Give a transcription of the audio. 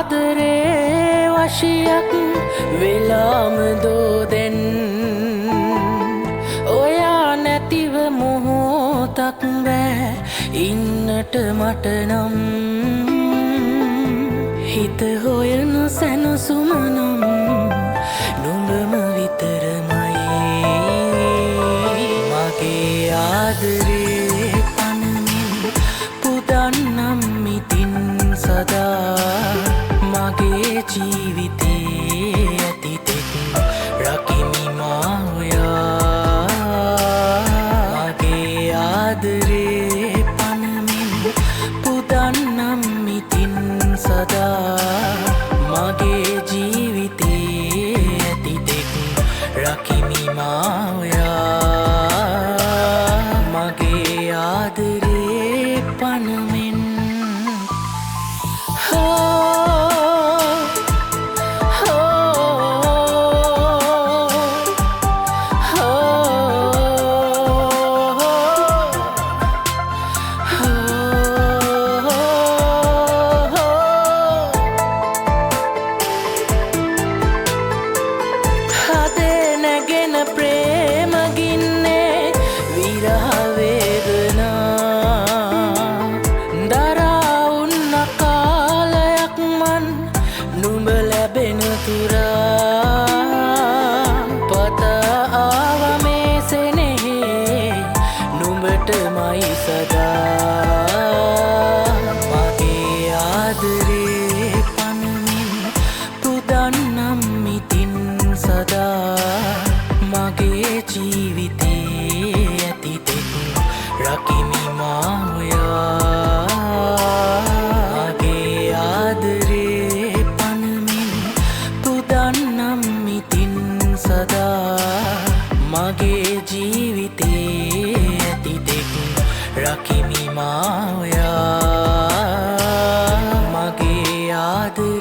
ආදරේ වශයක් වෙලාම දෝදෙන් ඔයා නැතිව මොහොතක් බෑ ඉන්නට මට නම් හිත හොයන සැනසුමනම් නුඹම විතරමයි මගේ ආදරේ පනමින් පුදන්නම් මිතින් සදා මගේ ජීවිතේ ඇතිතෙක් රකිමි මා ඔයා මගේ ආදරේ පනමින් පුදන්නම් මිතින් සදා මගේ ජීවිතේ ඇතිතෙක් රකිමි මා ඔයා මගේ ආදරේ පනමින් මයි සදා මගේ ආදරේ පනමින් පුදන්නම් මිතින් සදා මගේ ජීවිතේ ඇතිතෙක් රකිමි මා ඔයා මගේ ආදරේ පනමින් පුදන්නම් මිතින් සදා මගේ ජීවිතේ රකිමි මා ඔයා මගේ ආදරේ